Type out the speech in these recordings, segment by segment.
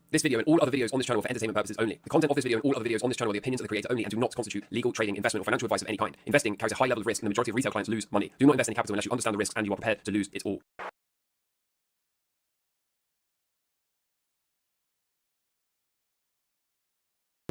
This video and all other videos on this channel are for entertainment purposes only. The content of this video and all other videos on this channel are the opinions of the creator only and do not constitute legal, trading, investment, or financial advice of any kind. Investing carries a high level of risk and the majority of retail clients lose money. Do not invest any capital unless you understand the risks and you are prepared to lose it all.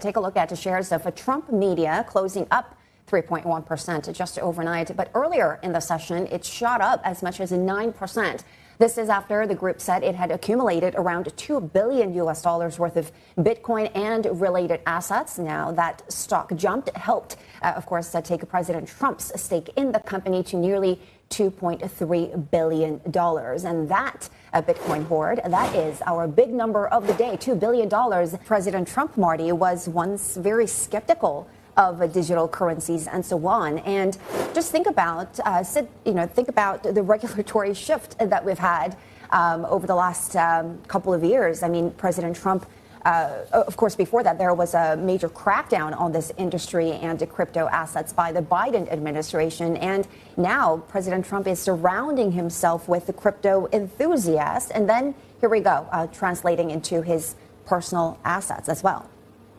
Take a look at the shares of Trump Media closing up 3.1% just overnight. But earlier in the session, it shot up as much as 9%. This is after the group said it had accumulated around $2 billion worth of Bitcoin and related assets. Now that stock jumped, helped, of course, take President Trump's stake in the company to nearly $2.3 billion. And that Bitcoin hoard, that is our big number of the day, $2 billion. President Trump, Marty, was once very skeptical of digital currencies and so on. And just think about, think about the regulatory shift that we've had over the last couple of years. I mean, President Trump, of course, before that, there was a major crackdown on this industry and the crypto assets by the Biden administration. And now President Trump is surrounding himself with the crypto enthusiasts. And then here we go, translating into his personal assets as well.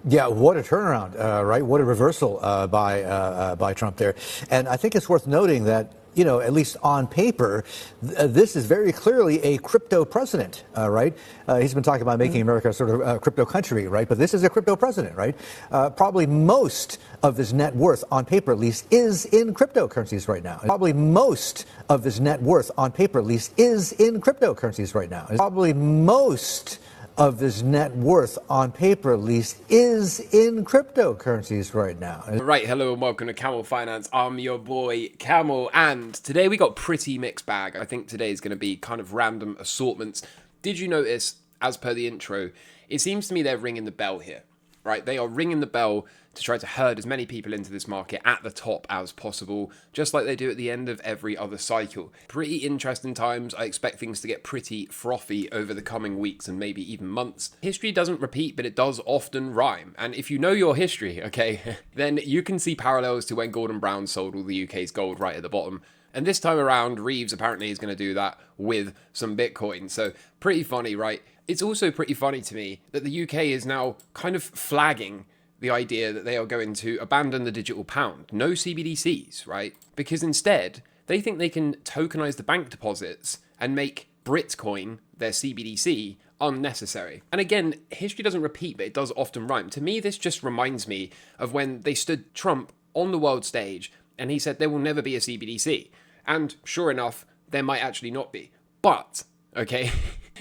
Yeah, what a turnaround, right? What a reversal by Trump there. And I think it's worth noting that, you know, at least on paper, this is very clearly a crypto president, right? He's been talking about making America sort of a crypto country, right? But this is a crypto president, right? Probably most of his net worth, on paper at least, is in cryptocurrencies right now. Probably most of his net worth, on paper at least, is in cryptocurrencies right now. Probably most of his net worth, on paper at least, is in cryptocurrencies right now. Right, hello and welcome to Camel Finance. I'm your boy Camel, and today we got pretty mixed bag. I think today is going to be kind of random assortments. Did you notice, as per the intro, it seems to me they're ringing the bell here, right? They are ringing the bell to try to herd as many people into this market at the top as possible, just like they do at the end of every other cycle. Pretty interesting times. I expect things to get pretty frothy over the coming weeks and maybe even months. History doesn't repeat, but it does often rhyme. And if you know your history, okay, then you can see parallels to when Gordon Brown sold all the UK's gold right at the bottom. And this time around, Reeves apparently is going to do that with some Bitcoin. So pretty funny, right? It's also pretty funny to me that the UK is now kind of flagging the idea that they are going to abandon the digital pound. No CBDCs, right? Because instead, they think they can tokenize the bank deposits and make Britcoin, their CBDC, unnecessary. And again, history doesn't repeat, but it does often rhyme. To me, this just reminds me of when they stood Trump on the world stage and he said there will never be a CBDC. And sure enough, there might actually not be. But, okay,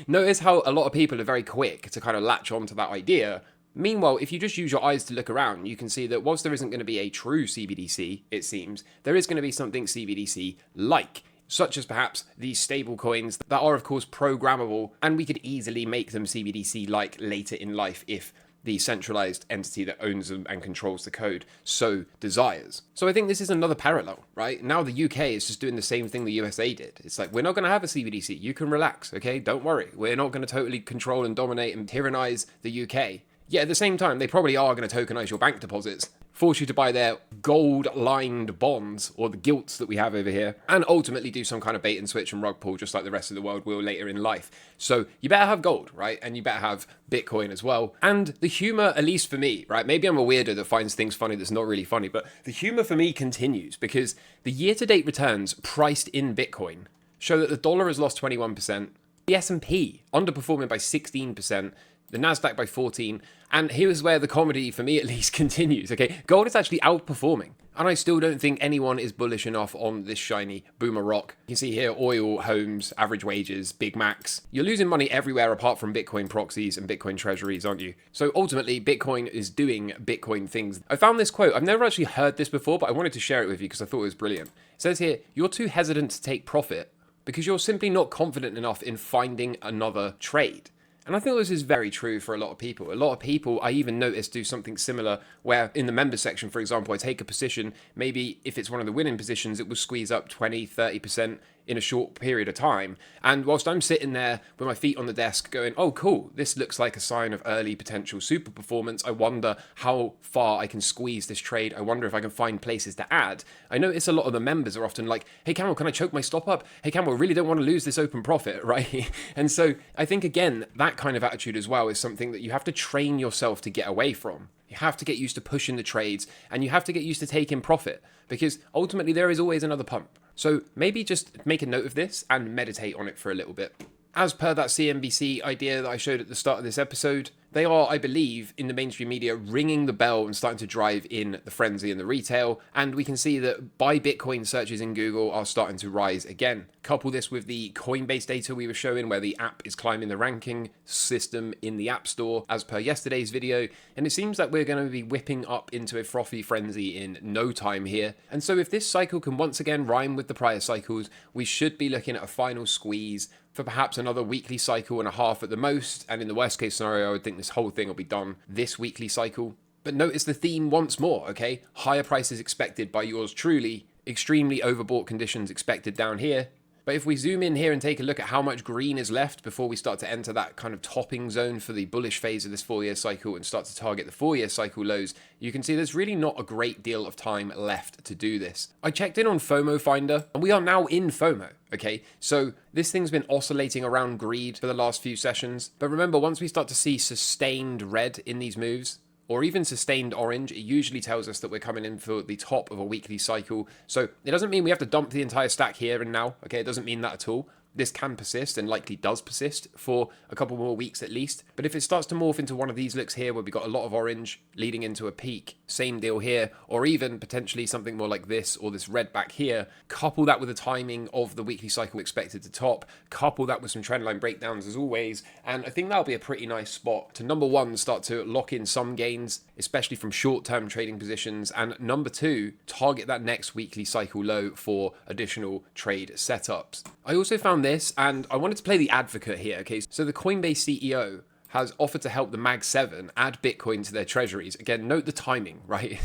notice how a lot of people are very quick to kind of latch on to that idea. Meanwhile, if you just use your eyes to look around, you can see that whilst there isn't going to be a true CBDC, it seems, there is going to be something CBDC-like, such as perhaps these stable coins that are, of course, programmable, and we could easily make them CBDC-like later in life if the centralized entity that owns them and controls the code so desires. So I think this is another parallel, right? Now the UK is just doing the same thing the USA did. It's like, we're not going to have a CBDC. You can relax, okay? Don't worry. We're not going to totally control and dominate and tyrannize the UK. Yet at the same time, they probably are going to tokenize your bank deposits, force you to buy their gold-lined bonds, or the gilts that we have over here, and ultimately do some kind of bait and switch and rug pull, just like the rest of the world will later in life. So you better have gold, right? And you better have Bitcoin as well. And the humor, at least for me, right? Maybe I'm a weirdo that finds things funny that's not really funny, but the humor for me continues because the year-to-date returns priced in Bitcoin show that the dollar has lost 21%, the S&P underperforming by 16%, the NASDAQ by 14, and here's where the comedy, for me at least, continues, okay? Gold is actually outperforming, and I still don't think anyone is bullish enough on this shiny boomer rock. You can see here, oil, homes, average wages, Big Macs. You're losing money everywhere apart from Bitcoin proxies and Bitcoin treasuries, aren't you? So ultimately, Bitcoin is doing Bitcoin things. I found this quote. I've never actually heard this before, but I wanted to share it with you because I thought it was brilliant. It says here, "You're too hesitant to take profit because you're simply not confident enough in finding another trade." And I think this is very true for a lot of people. A lot of people, I even noticed, do something similar where in the members section, for example, I take a position, maybe if it's one of the winning positions, it will squeeze up 20, 30%. in a short period of time. And whilst I'm sitting there with my feet on the desk going, oh, cool, this looks like a sign of early potential super performance. I wonder how far I can squeeze this trade. I wonder if I can find places to add. I notice a lot of the members are often like, hey, Camel, can I choke my stop up? Hey, Camel, I really don't want to lose this open profit, right? And so I think, again, that kind of attitude as well is something that you have to train yourself to get away from. You have to get used to pushing the trades, and you have to get used to taking profit, because ultimately there is always another pump. So maybe just make a note of this and meditate on it for a little bit. As per that CNBC idea that I showed at the start of this episode, they are, I believe, in the mainstream media ringing the bell and starting to drive in the frenzy in the retail. And we can see that buy Bitcoin searches in Google are starting to rise again. Couple this with the Coinbase data we were showing, where the app is climbing the ranking system in the App Store as per yesterday's video. And it seems that we're going to be whipping up into a frothy frenzy in no time here. And so if this cycle can once again rhyme with the prior cycles, we should be looking at a final squeeze for perhaps another weekly cycle and a half at the most. And in the worst case scenario, I would think this whole thing will be done this weekly cycle. But notice the theme once more, okay? Higher prices expected by yours truly, extremely overbought conditions expected down here. But if we zoom in here and take a look at how much green is left before we start to enter that kind of topping zone for the bullish phase of this 4-year cycle and start to target the 4-year cycle lows, you can see there's really not a great deal of time left to do this. I checked in on FOMO Finder, and we are now in FOMO, okay? So this thing's been oscillating around greed for the last few sessions. But remember, once we start to see sustained red in these moves, or even sustained orange, it usually tells us that we're coming in for the top of a weekly cycle. So it doesn't mean we have to dump the entire stack here and now, okay? It doesn't mean that at all. This can persist and likely does persist for a couple more weeks at least. But if it starts to morph into one of these looks here where we've got a lot of orange leading into a peak, same deal here, or even potentially something more like this or this red back here, couple that with the timing of the weekly cycle expected to top, couple that with some trendline breakdowns as always, and I think that'll be a pretty nice spot to, number one, start to lock in some gains, especially from short-term trading positions, and number two, target that next weekly cycle low for additional trade setups. I also found this, and I wanted to play the advocate here, okay? So the Coinbase CEO has offered to help the Mag 7 add Bitcoin to their treasuries. Again, note the timing, right?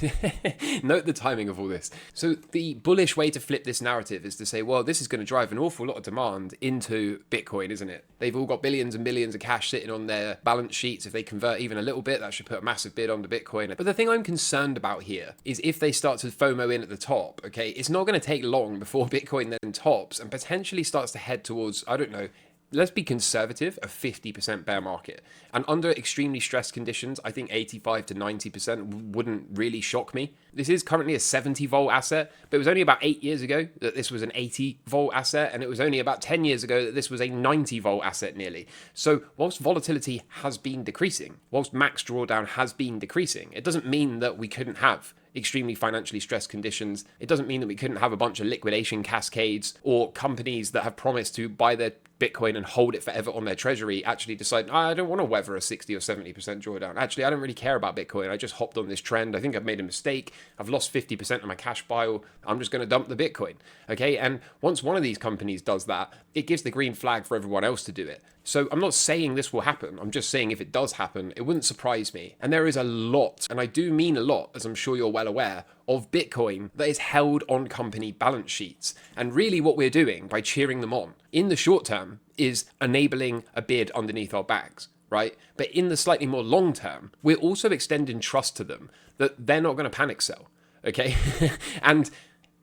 Note the timing of all this. So the bullish way to flip this narrative is to say, well, this is going to drive an awful lot of demand into Bitcoin, isn't it? They've all got billions and billions of cash sitting on their balance sheets. If they convert even a little bit, that should put a massive bid onto Bitcoin. But the thing I'm concerned about here is if they start to FOMO in at the top, okay, it's not going to take long before Bitcoin then tops and potentially starts to head towards, I don't know, let's be conservative, a 50% bear market. And under extremely stressed conditions, I think 85 to 90% wouldn't really shock me. This is currently a 70 volt asset, but it was only about 8 years ago that this was an 80 volt asset, and it was only about 10 years ago that this was a 90 volt asset nearly. So whilst volatility has been decreasing, whilst max drawdown has been decreasing, it doesn't mean that we couldn't have extremely financially stressed conditions. It doesn't mean that we couldn't have a bunch of liquidation cascades or companies that have promised to buy their Bitcoin and hold it forever on their treasury actually decide, I don't want to weather a 60 or 70% drawdown. Actually, I don't really care about Bitcoin. I just hopped on this trend. I think I've made a mistake. I've lost 50% of my cash pile. I'm just going to dump the Bitcoin. Okay. And once one of these companies does that, it gives the green flag for everyone else to do it. So I'm not saying this will happen. I'm just saying if it does happen, it wouldn't surprise me. And there is a lot, and I do mean a lot, as I'm sure you're well aware, of Bitcoin that is held on company balance sheets. And really what we're doing by cheering them on in the short term is enabling a bid underneath our bags, right? But in the slightly more long term, we're also extending trust to them that they're not going to panic sell, okay? And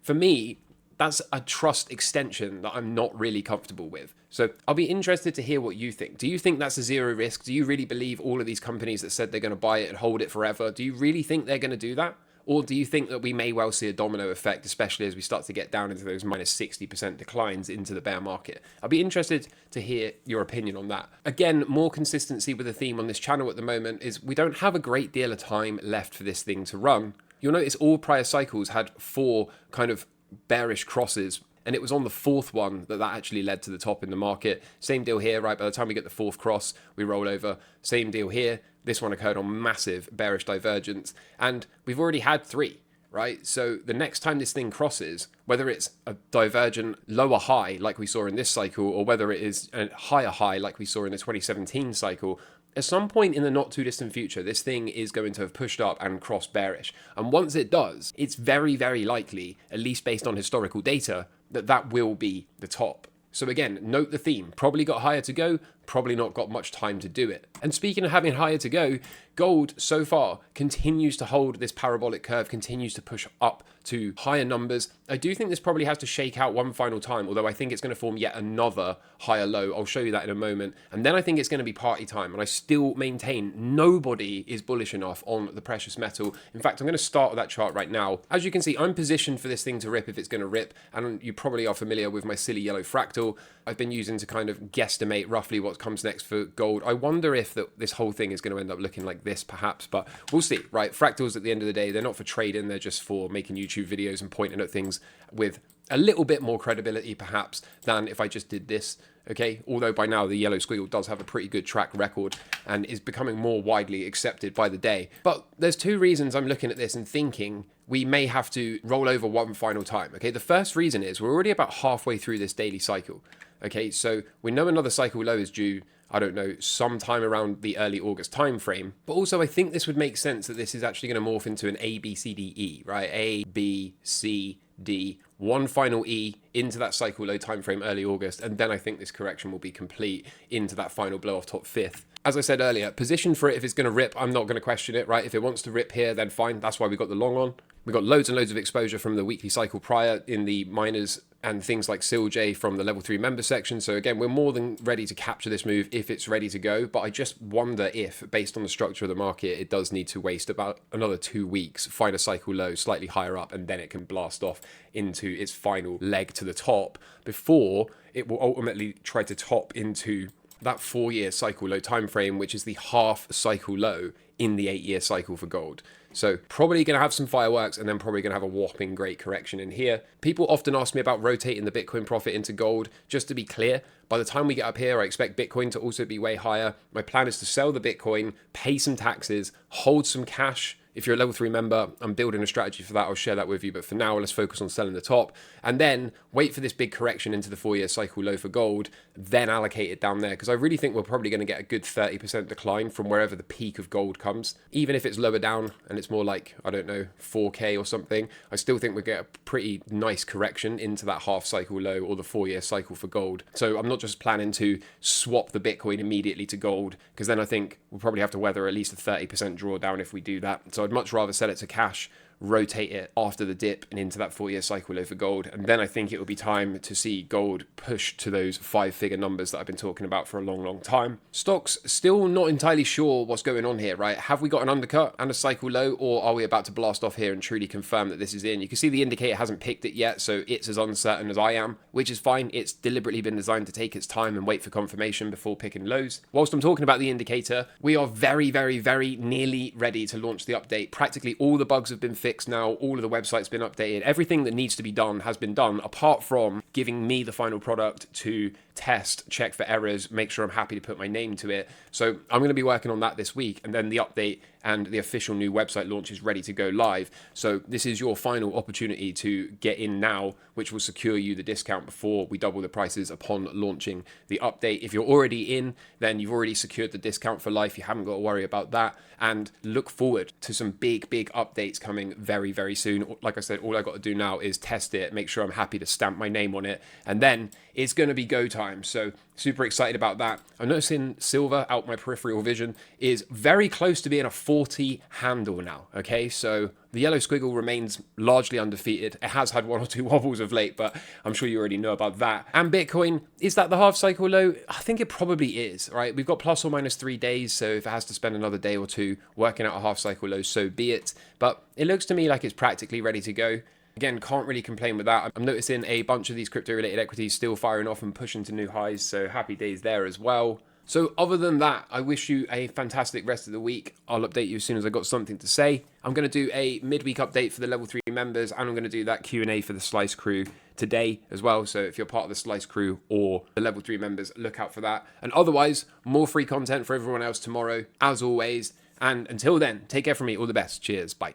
for me, that's a trust extension that I'm not really comfortable with. So I'll be interested to hear what you think. Do you think that's a zero risk? Do you really believe all of these companies that said they're going to buy it and hold it forever, do you really think they're going to do that? Or do you think that we may well see a domino effect, especially as we start to get down into those minus 60% declines into the bear market? I'll be interested to hear your opinion on that. Again, more consistency with the theme on this channel at the moment is we don't have a great deal of time left for this thing to run. You'll notice all prior cycles had 4 kind of bearish crosses, and it was on the 4th one that actually led to the top in the market. Same deal here, right? By the time we get the 4th cross, we roll over. Same deal here. This one occurred on massive bearish divergence, and we've already had 3, right? So the next time this thing crosses, whether it's a divergent lower high like we saw in this cycle, or whether it is a higher high like we saw in the 2017 cycle, at some point in the not too distant future, this thing is going to have pushed up and crossed bearish. And once it does, it's very, very likely, at least based on historical data, that will be the top. So again, note the theme. Probably got higher to go, probably not got much time to do it. And speaking of having higher to go, gold so far continues to hold this parabolic curve, continues to push up to higher numbers. I do think this probably has to shake out one final time, although I think it's going to form yet another higher low. I'll show you that in a moment. And then I think it's going to be party time. And I still maintain nobody is bullish enough on the precious metal. In fact, I'm going to start with that chart right now. As you can see, I'm positioned for this thing to rip if it's going to rip. And you probably are familiar with my silly yellow fractal I've been using to kind of guesstimate roughly what comes next for gold. I wonder if this whole thing is going to end up looking like this perhaps, but we'll see, right? Fractals at the end of the day, they're not for trading, they're just for making YouTube videos and pointing at things with a little bit more credibility perhaps than if I just did this, okay? Although by now the yellow squiggle does have a pretty good track record and is becoming more widely accepted by the day. But there's two reasons I'm looking at this and thinking we may have to roll over one final time, okay? The first reason is we're already about halfway through this daily cycle, okay? So we know another cycle low is due, I don't know, sometime around the early August time frame. But also I think this would make sense that this is actually going to morph into an A, B, C, D, E, right? A, B, C, D, one final E into that cycle low time frame early August, and then I think this correction will be complete into that final blow off top fifth. As I said earlier, position for it if it's going to rip, I'm not going to question it, right? If it wants to rip here, then fine. That's why we got the long on. We got loads and loads of exposure from the weekly cycle prior in the miners and things like SILJ from the level 3 member section. So again, we're more than ready to capture this move if it's ready to go. But I just wonder if, based on the structure of the market, it does need to waste about another 2 weeks, find a cycle low slightly higher up, and then it can blast off into its final leg to the top before it will ultimately try to top into that 4-year cycle low time frame, which is the half cycle low in the 8-year cycle for gold. So probably going to have some fireworks and then probably going to have a whopping great correction in here. People often ask me about rotating the Bitcoin profit into gold. Just to be clear, by the time we get up here, I expect Bitcoin to also be way higher. My plan is to sell the Bitcoin, pay some taxes, hold some cash. If you're a level 3 member, I'm building a strategy for that. I'll share that with you. But for now, let's focus on selling the top and then wait for this big correction into the 4-year cycle low for gold, then allocate it down there. Because I really think we're probably going to get a good 30% decline from wherever the peak of gold comes. Even if it's lower down and it's more like, I don't know, 4K or something, I still think we'll get a pretty nice correction into that half cycle low or the 4-year cycle for gold. So I'm not just planning to swap the Bitcoin immediately to gold, because then I think we'll probably have to weather at least a 30% drawdown if we do that. So I'd much rather sell it to cash, rotate it after the dip and into that 4-year cycle low for gold. And then I think it will be time to see gold push to those 5-figure numbers that I've been talking about for a long, long time. Stocks, still not entirely sure what's going on here, right? Have we got an undercut and a cycle low, or are we about to blast off here and truly confirm that this is in? You can see the indicator hasn't picked it yet, so it's as uncertain as I am, which is fine. It's deliberately been designed to take its time and wait for confirmation before picking lows. Whilst I'm talking about the indicator, we are very, very, very nearly ready to launch the update. Practically all the bugs have been fixed now, all of the website's been updated, everything that needs to be done has been done, apart from giving me the final product to test, check for errors, make sure I'm happy to put my name to it. So I'm going to be working on that this week, and then the update and the official new website launch is ready to go live. So this is your final opportunity to get in now, which will secure you the discount before we double the prices upon launching the update. If you're already in, then you've already secured the discount for life. You haven't got to worry about that, and look forward to some big, big updates coming very, very soon. Like I said, all I got to do now is test it, make sure I'm happy to stamp my name on it, and then it's going to be go time. So super excited about that. I'm noticing silver out my peripheral vision is very close to being a 40 handle now. Okay, so the yellow squiggle remains largely undefeated. It has had 1 or 2 wobbles of late, but I'm sure you already know about that. And Bitcoin, is that the half cycle low? I think it probably is, right? We've got plus or minus 3 days, so if it has to spend another day or 2 working out a half cycle low, so be it. But it looks to me like it's practically ready to go. Again, can't really complain with that. I'm noticing a bunch of these crypto-related equities still firing off and pushing to new highs, so happy days there as well. So other than that, I wish you a fantastic rest of the week. I'll update you as soon as I've got something to say. I'm going to do a midweek update for the level 3 members, and I'm going to do that Q&A for the Slice Crew today as well. So if you're part of the Slice Crew or the level 3 members, look out for that. And otherwise, more free content for everyone else tomorrow, as always. And until then, take care from me. All the best. Cheers. Bye.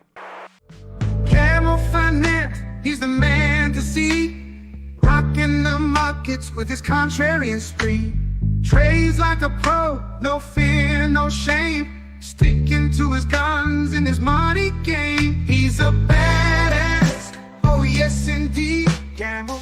Camel Finance, he's the man to see. Rocking the markets with his contrarian spree. Trades like a pro, no fear, no shame. Sticking to his guns in his money game. He's a badass, oh yes indeed. Camel